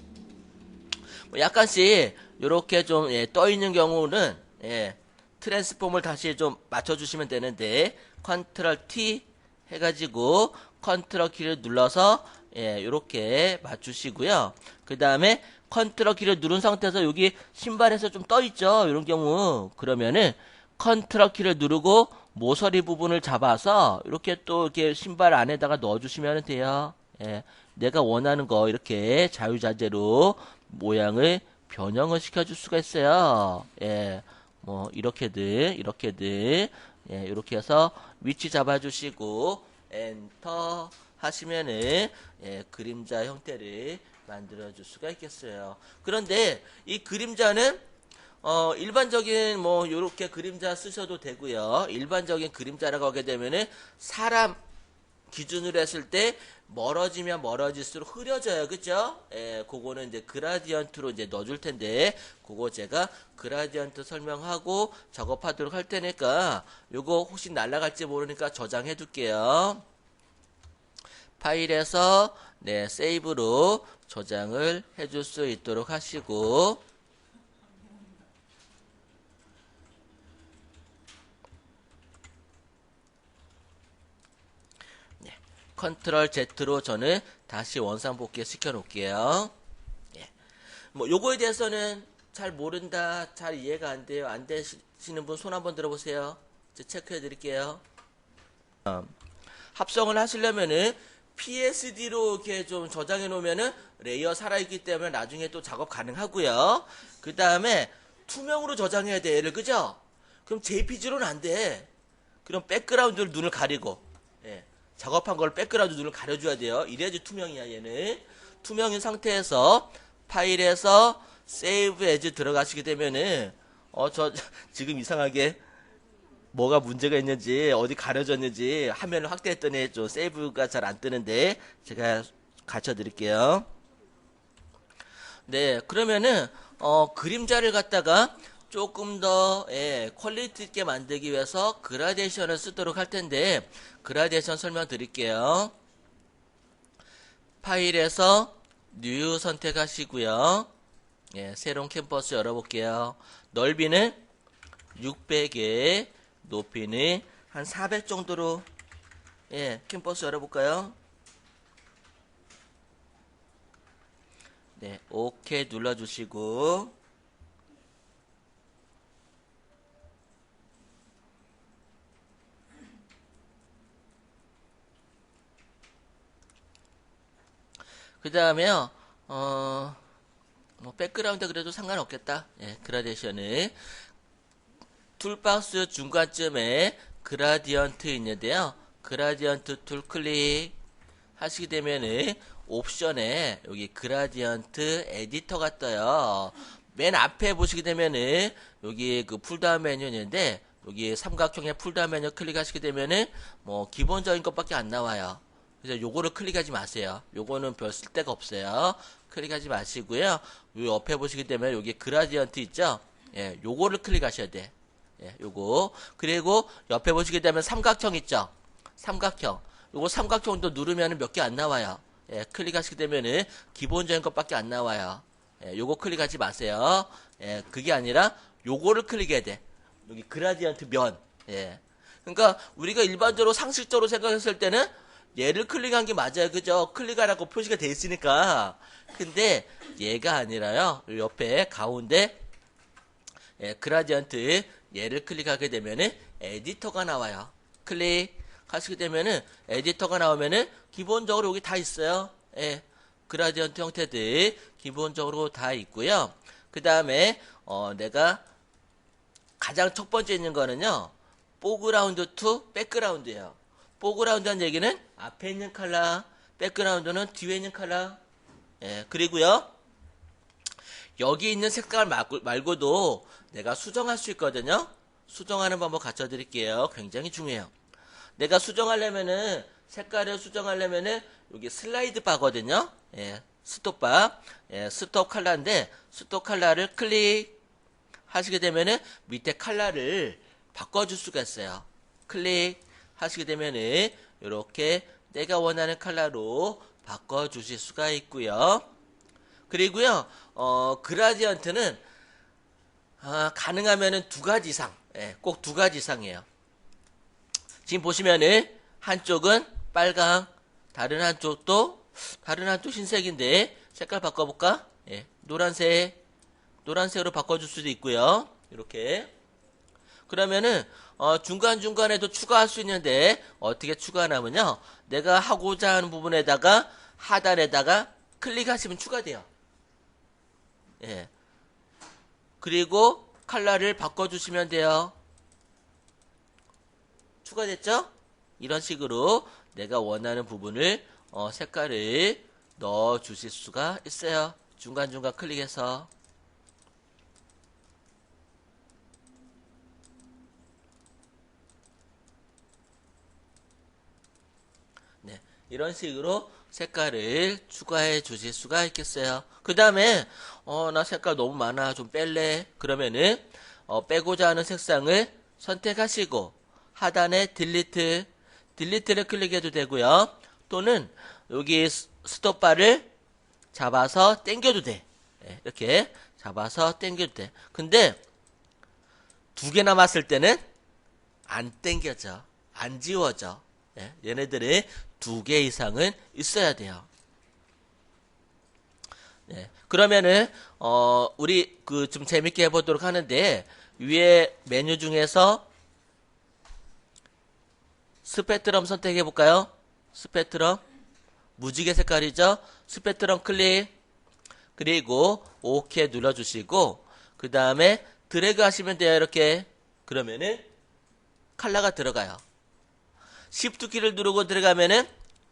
Speaker 1: 뭐 약간씩 이렇게 좀 떠 있는 경우는 트랜스폼을 다시 좀 맞춰주시면 되는데 컨트롤 T 해가지고 컨트롤 키를 눌러서 이렇게 맞추시고요. 그 다음에 컨트롤 키를 누른 상태에서 여기 신발에서 좀 떠 있죠. 이런 경우 그러면은 컨트롤 키를 누르고 모서리 부분을 잡아서 이렇게 또 이렇게 신발 안에다가 넣어주시면 돼요. 내가 원하는 거 이렇게 자유자재로 모양을 변형을 시켜줄 수가 있어요. 뭐 이렇게든 이렇게 해서 위치 잡아주시고 엔터 하시면은 그림자 형태를 만들어줄 수가 있겠어요. 그런데 이 그림자는 일반적인 뭐 요렇게 그림자 쓰셔도 되고요. 일반적인 그림자라고 하게 되면은 사람 기준으로 했을 때 멀어지면 멀어질수록 흐려져요. 그죠? 그거는 이제 그라디언트로 이제 넣어줄 텐데, 그거 제가 그라디언트 설명하고 작업하도록 할 테니까, 요거 혹시 날아갈지 모르니까 저장해 둘게요. 파일에서, 세이브로 저장을 해줄 수 있도록 하시고, 컨트롤 Z로 저는 다시 원상복귀 시켜 놓을게요. 뭐 요거에 대해서는 잘 모른다, 잘 이해가 안 돼요. 안 되시는 분 손 한번 들어보세요. 체크해 드릴게요. 합성을 하시려면은 PSD로 이렇게 좀 저장해 놓으면은 레이어 살아있기 때문에 나중에 또 작업 가능하고요. 그 다음에 투명으로 저장해야 돼, 얘를. 그죠? 그럼 JPG로는 안 돼. 그럼 백그라운드를 눈을 가리고, 예, 작업한 걸 백그라운드 눈을 가려줘야 돼요. 이래야지 투명이야, 얘는. 투명인 상태에서 파일에서 Save As 들어가시게 되면은, 저 지금 이상하게 뭐가 문제가 있는지, 어디 가려졌는지 화면을 확대했더니 좀 세이브가 잘 안 뜨는데 제가 가르쳐 드릴게요. 네, 그러면은 그림자를 갖다가 조금 더 퀄리티 있게 만들기 위해서 그라데이션을 쓰도록 할 텐데, 그라데이션 설명드릴게요. 파일에서 뉴 선택하시고요. 예, 새로운 캔버스 열어볼게요. 넓이는 600에 높이는 한 400 정도로, 예, 캔버스 열어볼까요? 네, 오케이 눌러주시고, 그 다음에요, 뭐 백그라운드 그래도 상관없겠다. 예, 그라데이션을. 툴박스 중간쯤에 그라디언트 있는데요. 그라디언트 툴 클릭 하시게 되면은 옵션에 여기 그라디언트 에디터가 떠요. 맨 앞에 보시게 되면은 여기 그 풀다운 메뉴 있는데, 여기 삼각형의 풀다운 메뉴 클릭하시게 되면은 뭐 기본적인 것밖에 안 나와요. 그래서 요거를 클릭하지 마세요. 요거는 별 쓸데가 없어요. 클릭하지 마시고요. 요 옆에 보시게 되면 여기 그라디언트 있죠? 예, 요거를 클릭하셔야 돼. 예, 요거. 그리고 옆에 보시게 되면 삼각형 있죠? 삼각형. 요거 삼각형도 누르면 몇 개 안 나와요. 예, 클릭하시게 되면은 기본적인 것밖에 안 나와요. 예, 요거 클릭하지 마세요. 예, 그게 아니라 요거를 클릭해야 돼. 여기 그라디언트 면. 예. 그러니까 우리가 일반적으로 상식적으로 생각했을 때는 얘를 클릭한 게 맞아요. 그죠? 클릭하라고 표시가 돼 있으니까. 근데 얘가 아니라요. 옆에 가운데, 예, 그라디언트 얘를 클릭하게 되면은 에디터가 나와요. 클릭하시게 되면은 에디터가 나오면은 기본적으로 여기 다 있어요. 예, 그라디언트 형태들 기본적으로 다 있고요. 그 다음에 내가 가장 첫 번째 있는 거는요, 포그라운드 투 백그라운드예요. 포그라운드한 얘기는 앞에 있는 컬러, 백그라운드는 뒤에 있는 컬러. 예, 그리고요, 여기 있는 색깔 말고도 내가 수정할 수 있거든요. 수정하는 방법 가르쳐 드릴게요. 굉장히 중요해요. 내가 수정하려면은, 색깔을 수정하려면은 여기 슬라이드 바거든요. 예, 스톱 바. 예, 스톱 컬러인데 스톱 컬러를 클릭 하시게 되면은 밑에 컬러를 바꿔줄 수가 있어요. 클릭 하시게 되면은 이렇게 내가 원하는 컬러로 바꿔주실 수가 있고요. 그리고요, 그라디언트는 가능하면은 2가지 이상, 예, 꼭 2가지 이상이에요. 지금 보시면은 한쪽은 빨강, 다른 한쪽 흰색인데 색깔 바꿔볼까? 예, 노란색으로 바꿔줄 수도 있고요. 이렇게. 그러면은 중간중간에도 추가할 수 있는데 어떻게 추가하냐면요, 내가 하고자 하는 부분에다가 하단에다가 클릭하시면 추가돼요. 예. 그리고 컬러를 바꿔주시면 돼요. 추가됐죠? 이런 식으로 내가 원하는 부분을 색깔을 넣어 주실 수가 있어요. 중간중간 클릭해서. 네, 이런 식으로 색깔을 추가해 주실 수가 있겠어요. 그 다음에 나 색깔 너무 많아, 좀 뺄래. 그러면은 빼고자 하는 색상을 선택하시고 하단에 딜리트를 클릭해도 되고요. 또는 여기 스톱바를 잡아서 당겨도 돼. 네, 이렇게 잡아서 당겨도 돼. 근데 2개 남았을 때는 안 당겨져, 안 지워져. 네, 얘네들은 2개 이상은 있어야 돼요. 네. 그러면은 우리 그 좀 재밌게 해보도록 하는데 위에 메뉴 중에서 스펙트럼 선택해 볼까요? 스펙트럼 무지개 색깔이죠? 스펙트럼 클릭 그리고 OK 눌러주시고 그 다음에 드래그 하시면 돼요. 이렇게 그러면은 컬러가 들어가요. Shift 키를 누르고 들어가면은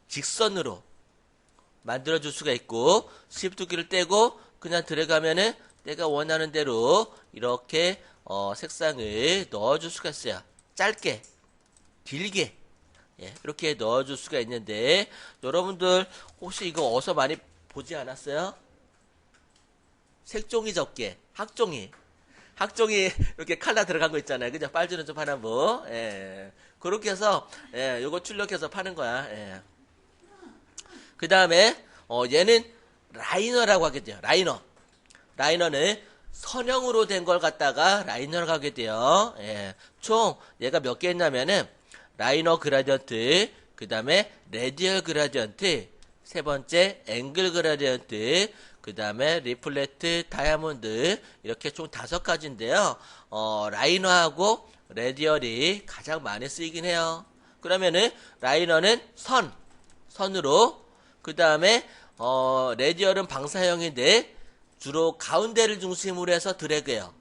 Speaker 1: 직선으로 만들어줄 수가 있고 Shift 키를 떼고 그냥 들어가면은 내가 원하는 대로 이렇게 색상을 넣어줄 수가 있어요. 짧게 길게 이렇게 넣어줄 수가 있는데 여러분들 혹시 이거 어디서 많이 보지 않았어요? 색종이 접게 학종이 이렇게 칼라 들어간 거 있잖아요. 그죠? 빨주는 좀 파나무. 그렇게 해서 요거 출력해서 파는 거야. 그 다음에 얘는 라이너라고 하게 돼요. 라이너는 선형으로 된 걸 갖다가 라이너라고 하게 돼요. 총 얘가 몇 개 있냐면은 라이너 그라디언트, 그 다음에 레디얼 그라디언트, 세 번째 앵글 그라디언트, 그 다음에 리플렉트, 다이아몬드 이렇게 총 5가지인데요. 라이너하고 레디얼이 가장 많이 쓰이긴 해요. 그러면은 라이너는 선으로, 그 다음에 레디얼은 방사형인데 주로 가운데를 중심으로 해서 드래그해요.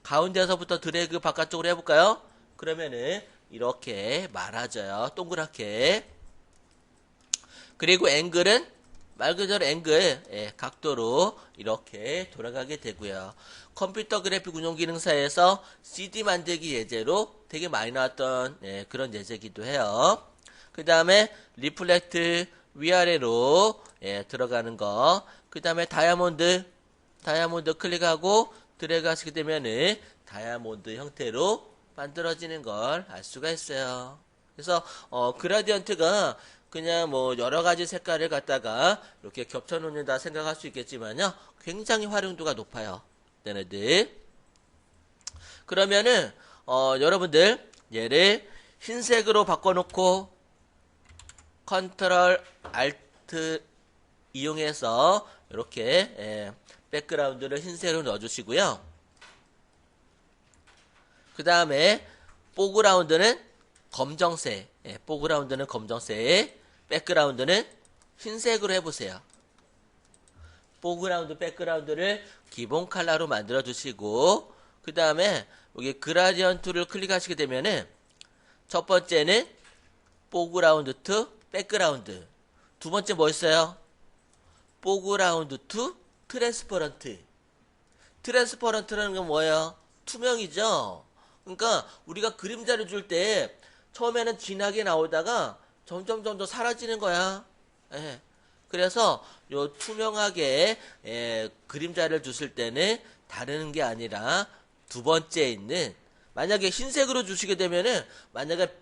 Speaker 1: 가운데서부터 드래그 바깥쪽으로 해볼까요? 그러면은 이렇게 말아져요. 동그랗게. 그리고 앵글은 말 그대로 앵글, 각도로 이렇게 돌아가게 되고요. 컴퓨터 그래픽 운용 기능사에서 CD 만들기 예제로 되게 많이 나왔던 그런 예제기도 해요. 그 다음에 리플렉트 위아래로 들어가는 거. 그 다음에 다이아몬드 클릭하고 드래그 하시게 되면은 다이아몬드 형태로 만들어지는 걸 알 수가 있어요. 그래서 그라디언트가 그냥 뭐 여러 가지 색깔을 갖다가 이렇게 겹쳐 놓는다 생각할 수 있겠지만요. 굉장히 활용도가 높아요. 얘네들. 그러면은 여러분들 얘를 흰색으로 바꿔놓고 컨트롤 알트 이용해서 이렇게 백그라운드를 흰색으로 넣어주시고요. 그 다음에 포그라운드는 검정색, 백그라운드는 흰색으로 해보세요. 포그라운드, 백그라운드를 기본 컬러로 만들어 주시고 그 다음에 여기 그라디언트를 클릭하시게 되면은 첫 번째는 포그라운드 투 백그라운드, 두 번째 뭐 있어요? 포그라운드 투 트랜스퍼런트. 트랜스퍼런트라는 건 뭐예요? 투명이죠. 그러니까 우리가 그림자를 줄 때 처음에는 진하게 나오다가 점점 사라지는 거야. 그래서 요 투명하게 그림자를 주실 때는 다른 게 아니라 두 번째에 있는, 만약에 흰색으로 주시게 되면은 만약에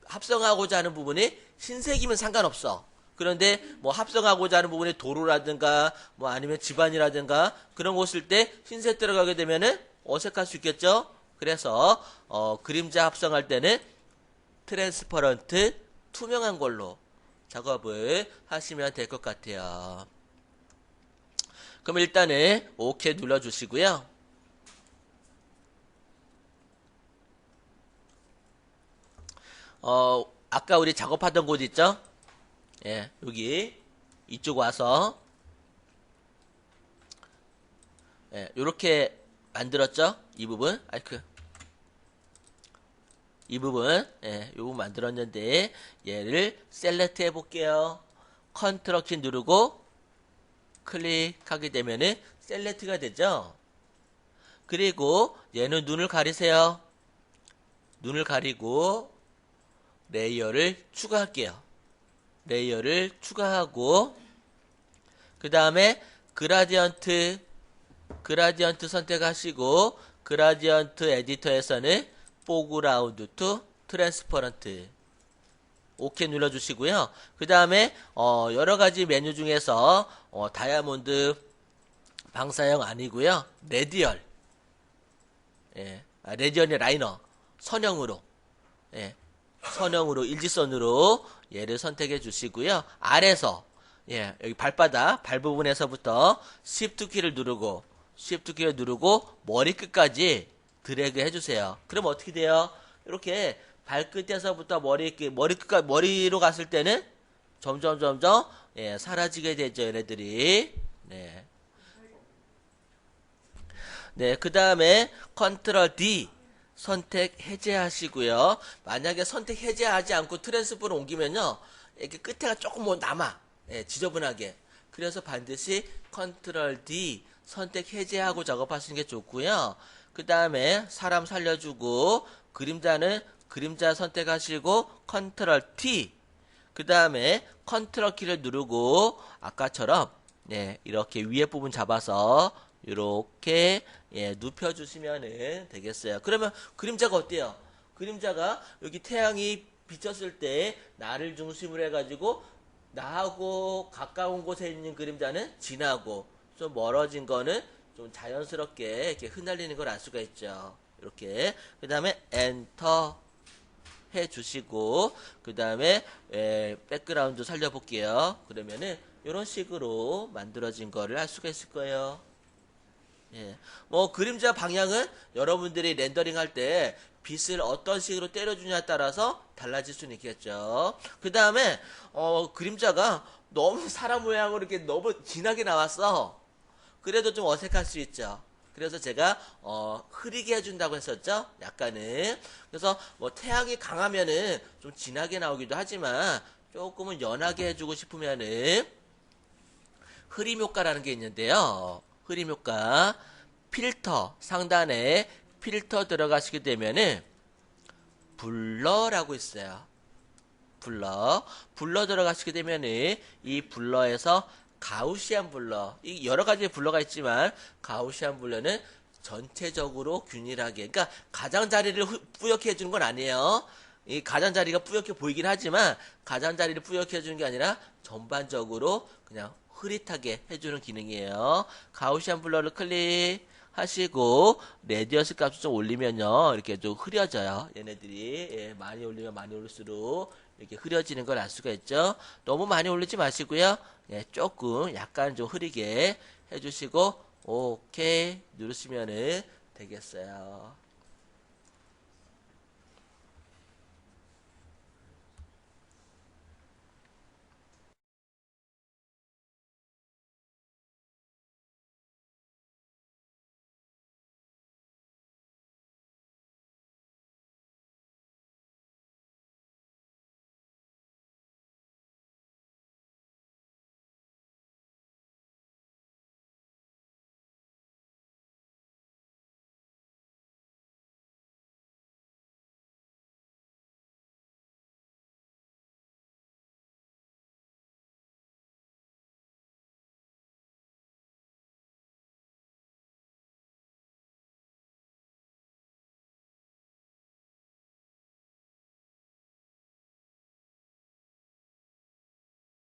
Speaker 1: 합성하고자 하는 부분이 흰색이면 상관없어. 그런데 뭐 합성하고자 하는 부분이 도로라든가 뭐 아니면 집안이라든가 그런 거 쓸 때 흰색 들어가게 되면은 어색할 수 있겠죠. 그래서 그림자 합성할 때는 트랜스퍼런트 투명한 걸로 작업을 하시면 될 것 같아요. 그럼 일단은 OK 눌러주시고요. 아까 우리 작업하던 곳 있죠? 여기 이쪽 와서 요렇게 만들었죠? 이 부분 이 부분 만들었는데 얘를 셀렉트 해볼게요. 컨트롤 키 누르고 클릭하게 되면은 셀렉트가 되죠. 그리고 얘는 눈을 가리세요. 눈을 가리고 레이어를 추가할게요. 레이어를 추가하고 그 다음에 그라디언트 선택하시고 그라디언트 에디터에서는 포그라운드 투 트랜스퍼런트 OK 눌러주시고요. 그 다음에 여러가지 메뉴 중에서 다이아몬드 방사형 아니고요. 레디얼 레디얼의 라이너 선형으로 일직선으로 얘를 선택해 주시고요. 아래서 예, 여기 발바닥, 발 부분에서부터 Shift 키를 누르고, Shift 키를 누르고, 머리 끝까지 드래그 해주세요. 그럼 어떻게 돼요? 이렇게 발끝에서부터 머리로 갔을 때는 점점, 예, 사라지게 되죠, 얘네들이. 네. 네, 그 다음에 컨트롤 D 선택 해제하시고요. 만약에 선택 해제하지 않고 트랜스포를 옮기면요, 이렇게 끝에가 조금 뭐 남아. 예, 지저분하게. 그래서 반드시 컨트롤 D 선택 해제하고 작업하시는 게 좋고요. 그 다음에 사람 살려주고 그림자는 그림자 선택하시고 컨트롤 T 그 다음에 컨트롤 키를 누르고 아까처럼 네, 이렇게 위에 부분 잡아서 이렇게 예, 눕혀주시면 되겠어요. 그러면 그림자가 어때요? 그림자가 여기 태양이 비쳤을 때 나를 중심으로 해가지고 나하고 가까운 곳에 있는 그림자는 진하고 좀 멀어진 거는 좀 자연스럽게 이렇게 흩날리는 걸 알 수가 있죠. 이렇게 그 다음에 엔터 해주시고 그 다음에 백그라운드 살려볼게요. 그러면은 이런 식으로 만들어진 거를 알 수가 있을 거예요. 예. 뭐 그림자 방향은 여러분들이 렌더링 할 때 빛을 어떤 식으로 때려주냐에 따라서 달라질 수는 있겠죠. 그 다음에 그림자가 너무 사람 모양으로 이렇게 너무 진하게 나왔어. 그래도 좀 어색할 수 있죠. 그래서 제가 흐리게 해준다고 했었죠. 약간은. 그래서 뭐 태양이 강하면은 좀 진하게 나오기도 하지만 조금은 연하게 해주고 싶으면은 흐림 효과라는 게 있는데요. 흐림 효과 필터 상단에 필터 들어가시게 되면은 블러라고 있어요. 블러 들어가시게 되면은 이 블러에서 가우시안 블러 이 여러 가지 블러가 있지만 가우시안 블러는 전체적으로 균일하게 그러니까 가장자리를 뿌옇게 해주는 건 아니에요. 이 가장자리가 뿌옇게 보이긴 하지만 가장자리를 뿌옇게 해주는 게 아니라 전반적으로 그냥 흐릿하게 해주는 기능이에요. 가우시안 블러를 클릭하시고 레디어스 값을 좀 올리면요 이렇게 좀 흐려져요. 얘네들이 예, 많이 올리면 많이 올릴수록 이렇게 흐려지는 걸 알 수가 있죠. 너무 많이 올리지 마시고요. 예, 조금 약간 좀 흐리게 해주시고 오케이 누르시면 되겠어요.